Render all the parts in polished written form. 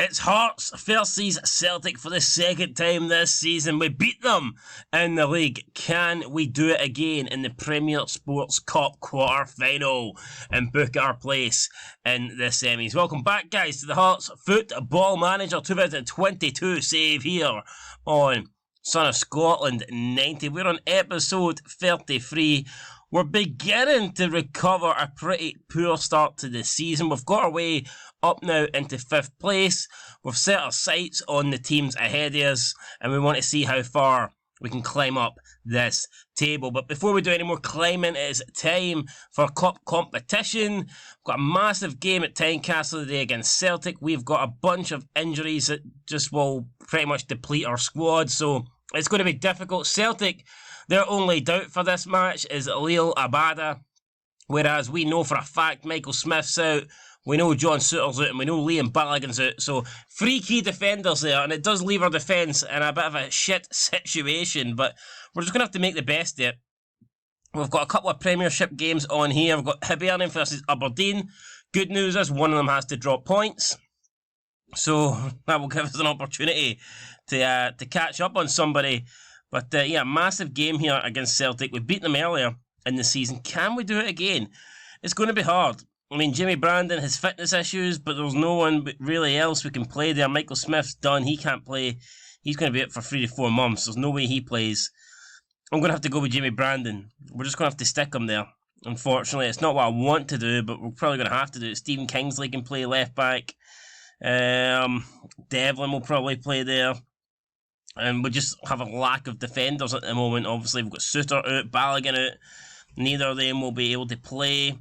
It's Hearts versus Celtic for the second time this season. We beat them in the league. Can we do it again in the Premier Sports Cup quarter-final and book our place in the semis? Welcome back, guys, to the Hearts Football Manager 2022 save here on Son of Scotland 90. We're on episode 33. We're beginning to recover a pretty poor start to the season. We've got our way up now into 5th place. We've set our sights on the teams ahead of us, and we want to see how far we can climb up this table. But before we do any more climbing, it is time for cup competition. We've got a massive game at Tynecastle today against Celtic. We've got a bunch of injuries that just will pretty much deplete our squad, so it's going to be difficult. Celtic, their only doubt for this match is Lil Abada, whereas we know for a fact Michael Smith's out, we know John Souttar's out, and we know Liam Balogun's out. So 3 key defenders there, and it does leave our defence in a bit of a shit situation, but we're just going to have to make the best of it. We've got a couple of Premiership games on here. We've got HAMPDEN versus Aberdeen. Good news is one of them has to drop points, so that will give us an opportunity to catch up on somebody. But yeah, massive game here against Celtic. We beat them earlier in the season. Can we do it again? It's going to be hard. I mean, Jimmy Brandon has fitness issues, but there's no one really else we can play there. Michael Smith's done. He can't play. He's going to be out for 3 to 4 months. There's no way he plays. I'm going to have to go with Jimmy Brandon. We're just going to have to stick him there. Unfortunately, it's not what I want to do, but we're probably going to have to do it. Stephen Kingsley can play left back. Devlin will probably play there. And we just have a lack of defenders at the moment. Obviously, we've got Souttar out, Balogun out. Neither of them will be able to play.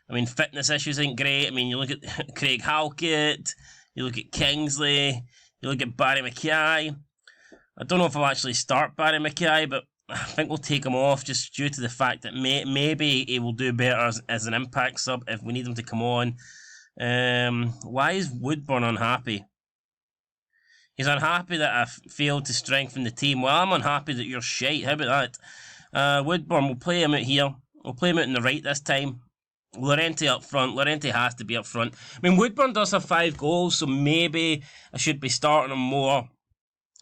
I mean, fitness issues ain't great. I mean, you look at Craig Halkett, you look at Kingsley, you look at Barry McKay. I don't know if I'll actually start Barry McKay, but I think we'll take him off just due to the fact that maybe he will do better as an impact sub if we need him to come on. Why is Woodburn unhappy? He's unhappy that I failed to strengthen the team. Well, I'm unhappy that you're shite. How about that? Woodburn, we'll play him out here. We'll play him out on the right this time. Llorente up front. Llorente has to be up front. I mean, Woodburn does have 5 goals, so maybe I should be starting him more.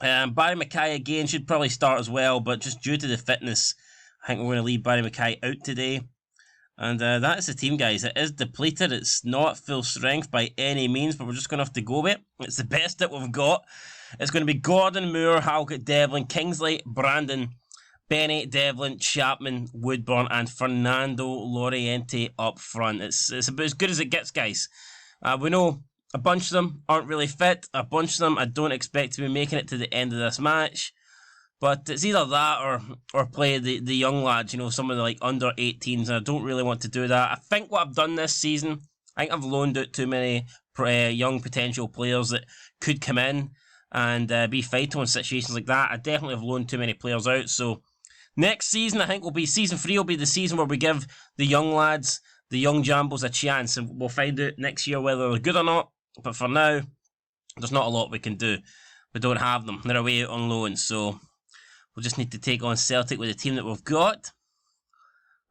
Barry McKay again should probably start as well, but just due to the fitness, I think we're going to leave Barry McKay out today. And that is the team, guys. It is depleted. It's not full strength by any means, but we're just going to have to go with it. It's the best that we've got. It's going to be Gordon, Moore, Halkett, Devlin, Kingsley, Brandon, Bennett, Devlin, Chapman, Woodburn, and Fernando Llorente up front. It's about as good as it gets, guys. We know a bunch of them aren't really fit. A bunch of them I don't expect to be making it to the end of this match. But it's either that or play the young lads, you know, some of the like under 18s, and I don't really want to do that. I think what I've done this season, I think I've loaned out too many young potential players that could come in and be vital in situations like that. I definitely have loaned too many players out, so next season, I think season 3 will be the season where we give the young lads, the young Jambos a chance, and we'll find out next year whether they're good or not. But for now, there's not a lot we can do. We don't have them. They're away out on loan, so we'll just need to take on Celtic with the team that we've got.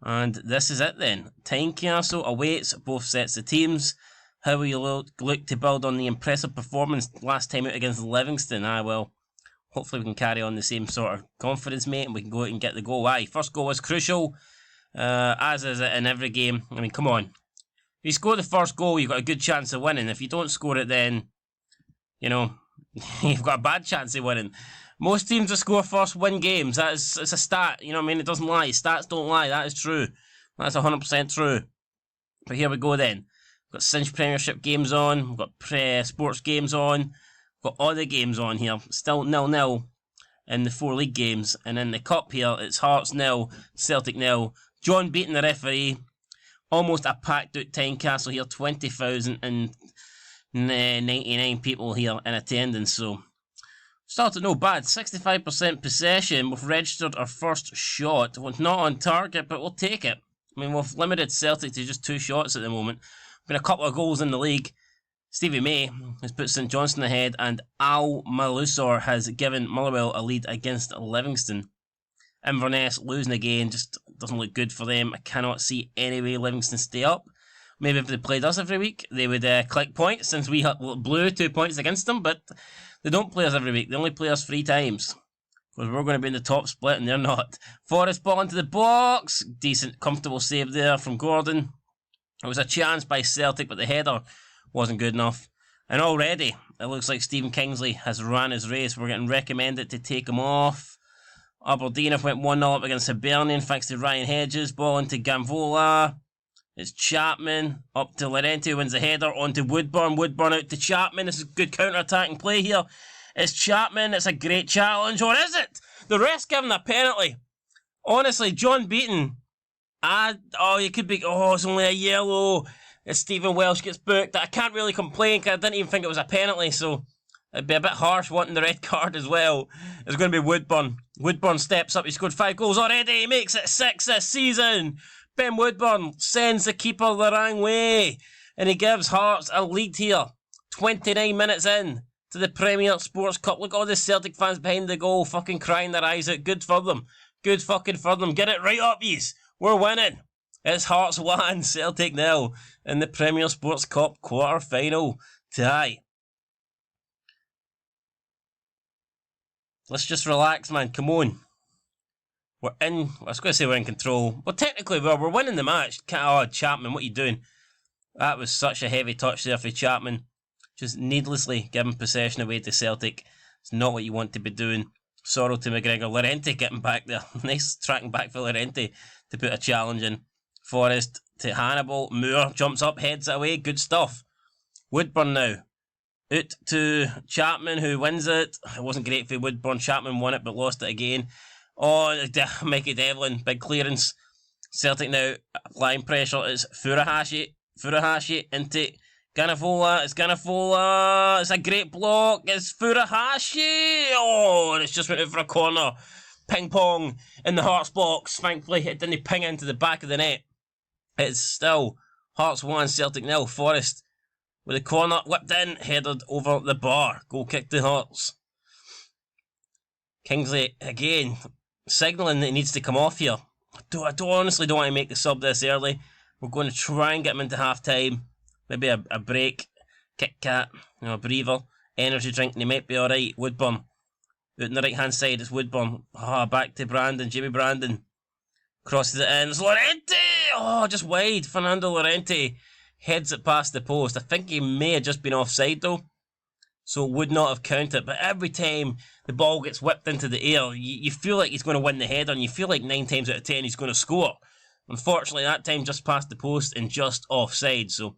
And this is it then. Tynecastle awaits both sets of teams. How will you look to build on the impressive performance last time out against Livingston? Well, hopefully we can carry on the same sort of confidence, mate, and we can go out and get the goal. First goal is crucial, as is it in every game. I mean, come on. If you score the first goal, you've got a good chance of winning. If you don't score it, then, you know, you've got a bad chance of winning. Most teams that score first win games. It's a stat, you know what I mean? It doesn't lie. Stats don't lie. That is true. That's 100% true. But here we go then. We've got Cinch Premiership games on. We've got sports games on. We've got all the games on here. Still 0-0 in the 4 league games. And in the cup here, it's Hearts 0, Celtic 0. John beating the referee. Almost a packed out Tynecastle here. 20,099 people here in attendance. So started no bad, 65% possession. We've registered our first shot. Well, not on target, but we'll take it. I mean, we've limited Celtic to just 2 shots at the moment. We've got a couple of goals in the league. Stevie May has put St Johnstone ahead, and Al Malusor has given Motherwell a lead against Livingston. Inverness losing again, just doesn't look good for them. I cannot see any way Livingston stay up. Maybe if they played us every week, they would click points, since we blew 2 points against them, but they don't play us every week. They only play us 3 times. Because we're going to be in the top split and they're not. Forrest ball into the box. Decent, comfortable save there from Gordon. It was a chance by Celtic, but the header wasn't good enough. And already, it looks like Stephen Kingsley has ran his race. We're getting recommended to take him off. Aberdeen have went 1-0 up against Hibernian, thanks to Ryan Hedges. Ball into Gamvola. It's Chapman. Up to Laurenti, wins the header. On to Woodburn. Woodburn out to Chapman. This is good counter-attacking play here. It's Chapman. It's a great challenge. Or is it? The rest giving a penalty. Honestly, John Beaton. You could be... Oh, it's only a yellow. It's Stephen Welsh gets booked. I can't really complain because I didn't even think it was a penalty, so it'd be a bit harsh wanting the red card as well. It's going to be Woodburn. Woodburn steps up. He scored 5 goals already. He makes it 6 this season. Ben Woodburn sends the keeper the wrong way. And he gives Hearts a lead here. 29 minutes in to the Premier Sports Cup. Look at all the Celtic fans behind the goal, fucking crying their eyes out. Good for them. Good fucking for them. Get it right up, yous. We're winning. It's Hearts 1, Celtic 0 in the Premier Sports Cup quarter-final tie. Let's just relax, man. Come on. We're in... I was going to say we're in control. Well, technically, we're winning the match. Oh, Chapman, what are you doing? That was such a heavy touch there for Chapman. Just needlessly giving possession away to Celtic. It's not what you want to be doing. Sorrow to McGregor. Laurenti getting back there. Nice tracking back for Laurenti to put a challenge in. Forrest to Hannibal. Moore jumps up, heads it away. Good stuff. Woodburn now. Out to Chapman, who wins it. It wasn't great for Woodburn. Chapman won it, but lost it again. Oh, Mikey Devlin. Big clearance. Celtic now applying pressure. It's Furuhashi. Furuhashi into Ganafola. It's Ganafola. It's a great block. It's Furuhashi. Oh, and it's just went out for a corner. Ping pong in the Hearts box. Thankfully, it didn't ping into the back of the net. It's still Hearts 1, Celtic 0. Forrest with a corner whipped in, headed over the bar. Goal kick to Hearts. Kingsley again signalling that he needs to come off here. I honestly don't want to make the sub this early. We're going to try and get him into half time. Maybe a break, Kit Kat, a breather, energy drink, and he might be alright. Woodburn. Out on the right hand side, it's Woodburn. Back to Brandon, Jimmy Brandon. Crosses it in. It's Laurenti! Oh, just wide. Fernando Laurenti heads it past the post. I think he may have just been offside though, so would not have counted. But every time the ball gets whipped into the air, you feel like he's going to win the header, and you feel like 9 times out of 10 he's going to score. Unfortunately, that time just past the post and just offside, so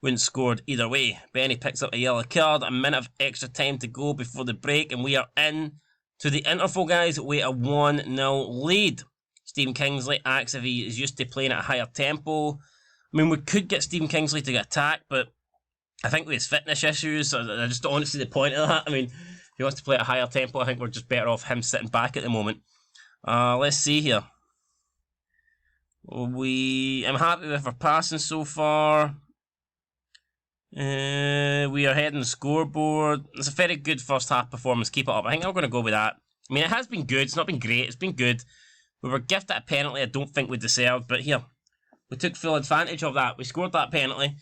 wouldn't scored either way. Benny picks up a yellow card. A minute of extra time to go before the break, and we are in to the interval, guys. We a 1-0 lead. Stephen Kingsley acts if he is used to playing at a higher tempo. I mean, we could get Stephen Kingsley to get attacked, but I think with his fitness issues, I just don't see the point of that. I mean, if he wants to play at a higher tempo, I think we're just better off him sitting back at the moment. Let's see here. I'm happy with our passing so far. We are heading the scoreboard. It's a very good first half performance. Keep it up. I think I'm going to go with that. I mean, it has been good. It's not been great. It's been good. We were gifted a penalty I don't think we deserved, but here, we took full advantage of that. We scored that penalty,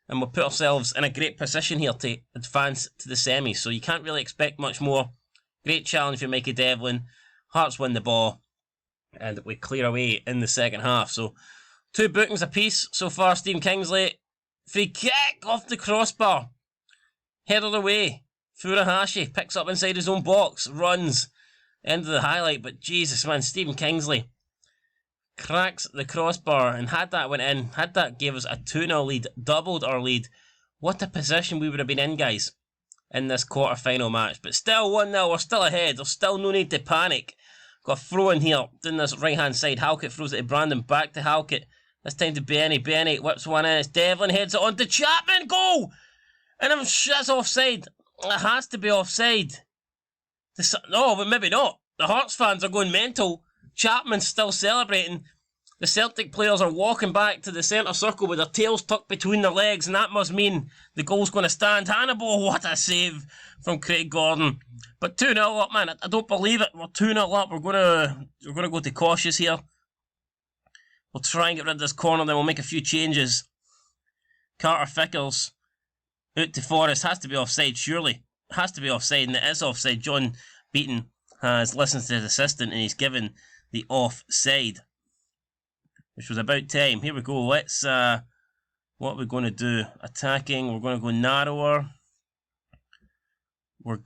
and we put ourselves in a great position here to advance to the semis. So you can't really expect much more. Great challenge for Mikey Devlin. Hearts win the ball, and we clear away in the second half. So 2 bookings apiece so far. Stephen Kingsley. Free kick off the crossbar. Headed away. Furuhashi picks up inside his own box. Runs. End of the highlight. But Jesus, man, Stephen Kingsley cracks the crossbar. And had that went in, had that gave us a 2-0 lead, doubled our lead, what a position we would have been in, guys, in this quarter-final match. But still 1-0. We're still ahead. There's still no need to panic. Got a throw in here. Down this right-hand side. Halkett throws it to Brandon. Back to Halkett. This time to Benny. Benny whips one in. It's Devlin. Heads it on to Chapman. Goal! And that's offside. It has to be offside. No, but maybe not. The Hearts fans are going mental. Chapman's still celebrating. The Celtic players are walking back to the centre circle with their tails tucked between their legs, and that must mean the goal's going to stand. Hannibal, what a save from Craig Gordon. But 2-0 up, man. I don't believe it. We're 2-0 up. We're going to go to cautious here. We'll try and get rid of this corner, then we'll make a few changes. Carter Fickles out to Forrest. Has to be offside, surely. Has to be offside, and it is offside. John Beaton has listened to his assistant and he's given the offside, which was about time. Here we go. Let's, what are we going to do? Attacking. We're going to go narrower. We're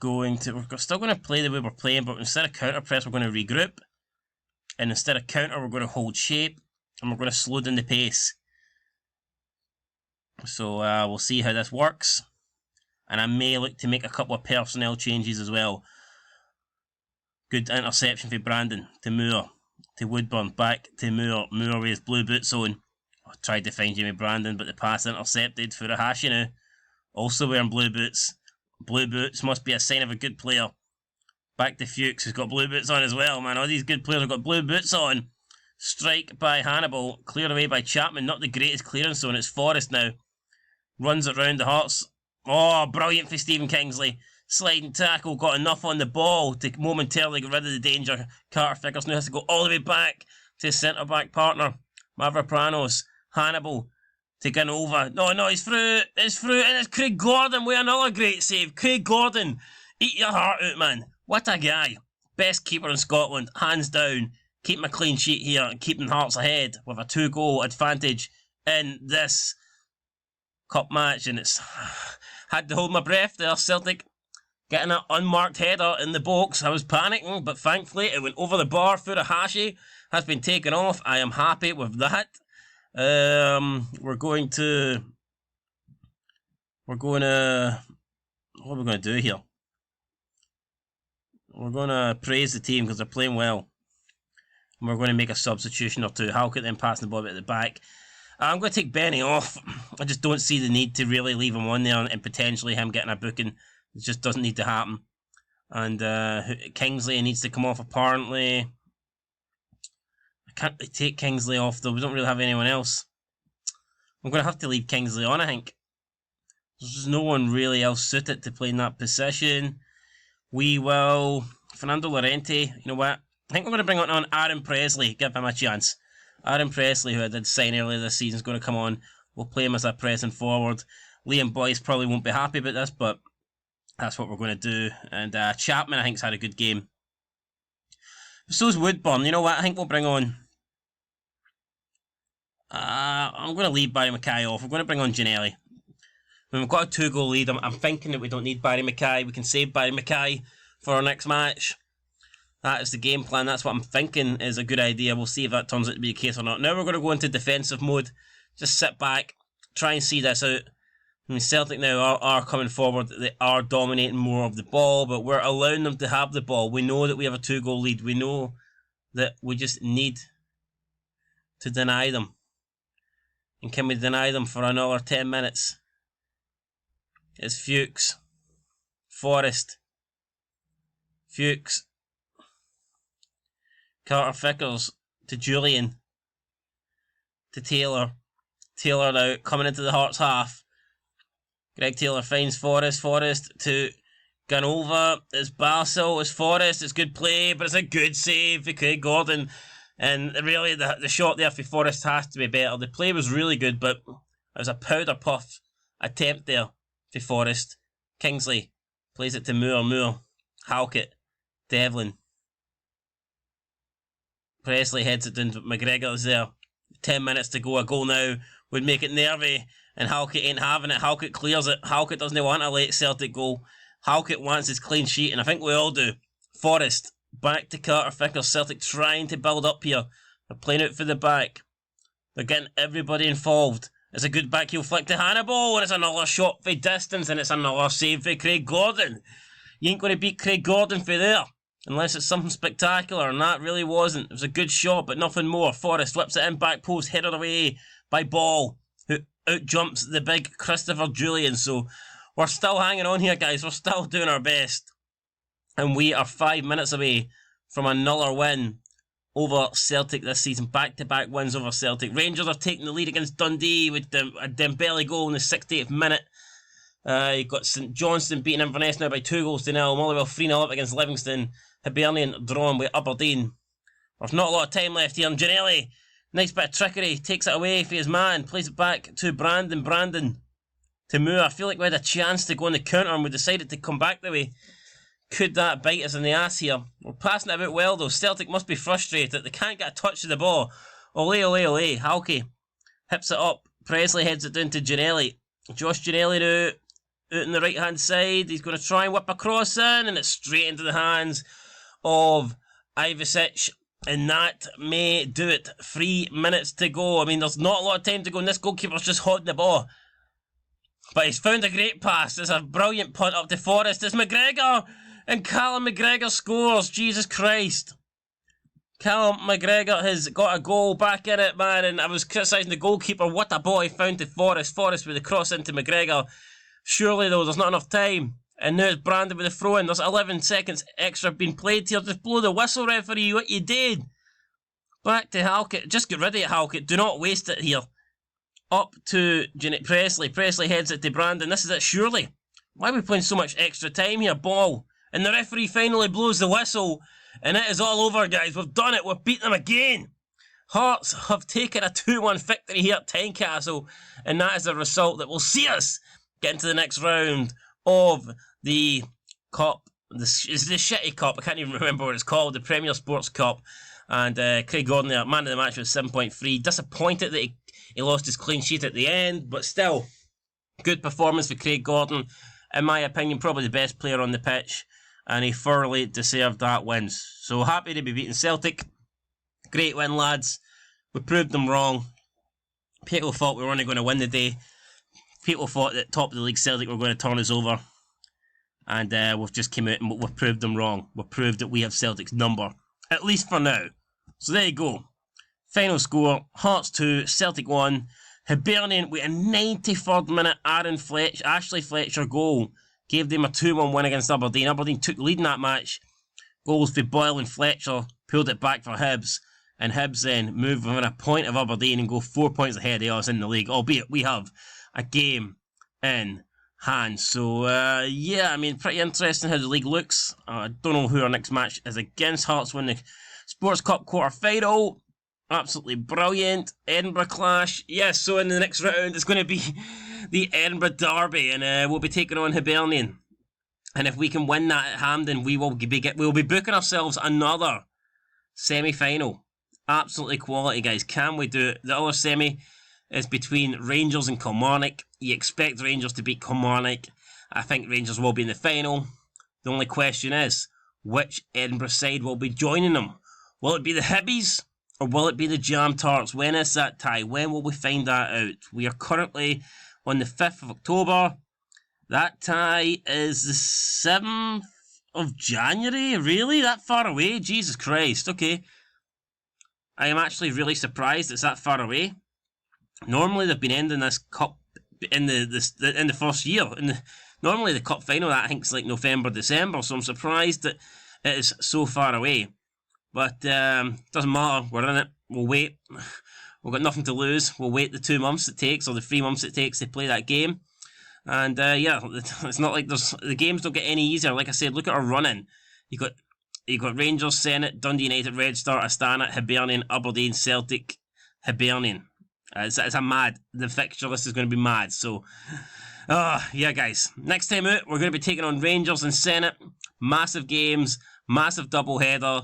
still going to play the way we're playing, but instead of counter press, we're going to regroup. And instead of counter, we're going to hold shape. And we're going to slow down the pace. So we'll see how this works. And I may look to make a couple of personnel changes as well. Good interception for Brandon to Moore. To Woodburn. Back to Moore. Moore with his blue boots on. I tried to find Jamie Brandon, but the pass intercepted for Furuhashi now. Also wearing blue boots. Blue boots must be a sign of a good player. Back to Fuchs, who's got blue boots on as well, man. All these good players have got blue boots on. Strike by Hannibal. Cleared away by Chapman. Not the greatest clearance zone. It's Forrest now. Runs it round the Hearts. Oh, brilliant for Stephen Kingsley. Sliding tackle. Got enough on the ball to momentarily get rid of the danger. Carter Fickers now has to go all the way back to his centre-back partner. Mavropanos. Hannibal to gun over. No, he's through. It's through. And it's Craig Gordon with another great save. Craig Gordon. Eat your heart out, man. What a guy. Best keeper in Scotland. Hands down. Keeping a clean sheet here and keeping Hearts ahead with a 2-goal advantage in this cup match. And it's had to hold my breath there. Celtic getting an unmarked header in the box. I was panicking, but thankfully it went over the bar. Furuhashi has been taken off. I am happy with that. We're going to... What are we going to do here? We're going to praise the team because they're playing well. And we're going to make a substitution or two. Halkett then passing the ball at the back. I'm going to take Benny off. I just don't see the need to really leave him on there and potentially him getting a booking. It just doesn't need to happen. And Kingsley needs to come off apparently. I can't take Kingsley off though. We don't really have anyone else. I'm going to have to leave Kingsley on, I think. There's no one really else suited to play in that position. We will... Fernando Llorente, you know what? I think we're going to bring on Aaron Presley. Give him a chance. Aaron Presley, who I did sign earlier this season, is going to come on. We'll play him as a pressing forward. Liam Boyce probably won't be happy about this, but that's what we're going to do. And Chapman, I think, has had a good game. So's Woodburn. You know what? I think we'll bring on... I'm going to leave Barry Mackay off. We're going to bring on Ginnelly. When we've got a 2-goal lead, I'm thinking that we don't need Barry Mackay. We can save Barry Mackay for our next match. That is the game plan. That's what I'm thinking is a good idea. We'll see if that turns out to be the case or not. Now we're going to go into defensive mode. Just sit back. Try and see this out. I mean, Celtic now are coming forward. They are dominating more of the ball, but we're allowing them to have the ball. We know that we have a 2-goal lead. We know that we just need to deny them. And can we deny them for another 10 minutes? It's Fuchs. Forrest. Fuchs. Carter Fickles to Julian. To Taylor. Taylor now coming into the Hearts half. Greg Taylor finds Forrest. Forrest to Gunova. It's Basil. It's Forrest. It's good play, but it's a good save for Craig Gordon. And really, the shot there for Forrest has to be better. The play was really good, but it was a powder puff attempt there for Forrest. Kingsley plays it to Moore. Moore. Halkett. Devlin. Presley heads it down to McGregor is there. 10 minutes to go. A goal now would make it nervy. And Halkett ain't having it. Halkett clears it. Halkett doesn't want a late Celtic goal. Halkett wants his clean sheet, and I think we all do. Forrest. Back to Carter Fickers. Celtic trying to build up here. They're playing out for the back. They're getting everybody involved. It's a good backheel flick to Hannibal, and it's another shot for distance, and it's another save for Craig Gordon. You ain't going to beat Craig Gordon for there, unless it's something spectacular, and that really wasn't. It was a good shot, but nothing more. Forrest whips it in, back post, headed away by Ball, who out-jumps the big Christopher Julian. So we're still hanging on here, guys. We're still doing our best. And we are 5 minutes away from another win over Celtic this season. Back-to-back wins over Celtic. Rangers are taking the lead against Dundee with a Dembele goal in the 68th minute. You've got St Johnstone beating Inverness now by 2-0. Motherwell 3-0 up against Livingston. Hibernian drawn with Aberdeen. There's not a lot of time left here. And Ginnelly, nice bit of trickery, takes it away for his man. Plays it back to Brandon. Brandon to move. I feel like we had a chance to go on the counter and we decided to come back the way. Could that bite us in the ass here? We're passing it about well though. Celtic must be frustrated. They can't get a touch of the ball. Ole, ole, ole. Halke hips it up. Presley heads it down to Ginnelly. Josh Ginnelly now out on the right hand side. He's going to try and whip a cross in, and it's straight into the hands of Ivicic, and that may do it. 3 minutes to go. I mean, there's not a lot of time to go, and this goalkeeper's just holding the ball. But he's found a great pass. It's a brilliant punt up to Forrest. It's McGregor, and Callum McGregor scores. Jesus Christ. Callum McGregor has got a goal back in it, man, and I was criticising the goalkeeper. What a ball he found to Forrest. Forrest with the cross into McGregor. Surely, though, there's not enough time. And now it's Brandon with the throw-in. There's 11 seconds extra being played here. Just blow the whistle, referee. What you did. Back to Halkett. Just get rid of it, Halkett. Do not waste it here. Up to Presley. Presley heads it to Brandon. This is it, surely. Why are we playing so much extra time here? Ball. And the referee finally blows the whistle. And it is all over, guys. We've done it. We've beaten them again. Hearts have taken a 2-1 victory here at Tynecastle. And that is a result that will see us get into the next round of the Cup. It's the shitty Cup. I can't even remember what it's called. The Premier Sports Cup. And Craig Gordon, there, man of the match, was 7.3. Disappointed that he lost his clean sheet at the end. But still, good performance for Craig Gordon. In my opinion, probably the best player on the pitch. And he thoroughly deserved that win. So happy to be beating Celtic. Great win, lads. We proved them wrong. People thought we were only going to win the day. People thought that top of the league Celtic were going to turn us over. And we've just come out and we've proved them wrong. We've proved that we have Celtic's number. At least for now. So there you go. Final score. Hearts 2, Celtic 1. Hibernian with a 93rd minute Ashley Fletcher goal. Gave them a 2-1 win against Aberdeen. Aberdeen took the lead in that match. Goals for Boyle and Fletcher. Pulled it back for Hibs. And Hibs then move within a point of Aberdeen and go 4 points ahead of us in the league. Albeit we have a game in hand. So, yeah, I mean, pretty interesting how the league looks. I don't know who our next match is against. Hearts win the Sports Cup quarter-final. Absolutely brilliant. Edinburgh clash. Yes, so in the next round it's going to be the Edinburgh Derby, and we'll be taking on Hibernian. And if we can win that at Hampden, we'll be booking ourselves another semi-final. Absolutely quality, guys. Can we do it? The other semi is between Rangers and Kilmarnock. You expect Rangers to beat Kilmarnock. I think Rangers will be in the final. The only question is, which Edinburgh side will be joining them? Will it be the Hibbies? Or will it be the Jam Tarts? When is that tie? When will we find that out? We are currently on the 5th of October. That tie is the 7th of January? Really? That far away? Jesus Christ. Okay. I am actually really surprised it's that far away. Normally they've been ending this cup in the first year. Normally the cup final, I think, is like November, December. So I'm surprised that it is so far away. But doesn't matter. We're in it. We'll wait. We've got nothing to lose. We'll wait the 2 months it takes, or the 3 months it takes to play that game. And yeah, it's not like the games don't get any easier. Like I said, look at our running. You got Rangers, Senate, Dundee United, Red Star, Astana, Hibernian, Aberdeen, Celtic, Hibernian. It's a mad. The fixture list is going to be mad. So, yeah, guys. Next time out, we're going to be taking on Rangers and Senate. Massive games, massive double header.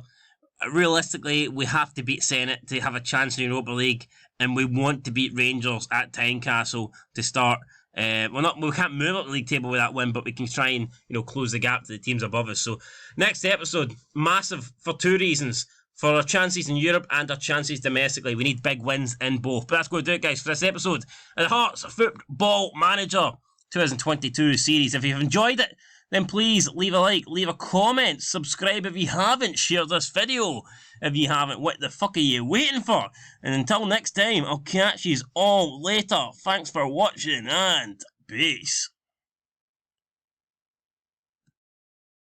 Realistically, we have to beat Senate to have a chance in the Europa League, and we want to beat Rangers at Tynecastle to start. We can't move up the league table with that win, but we can try and close the gap to the teams above us. So next episode, massive for 2 reasons: for our chances in Europe and our chances domestically. We need big wins in both. But that's going to do it, guys, for this episode of the Hearts Football Manager 2022 series. If you've enjoyed it, then please leave a like, leave a comment, subscribe if you haven't, share this video if you haven't. What the fuck are you waiting for? And until next time, I'll catch you all later. Thanks for watching and peace.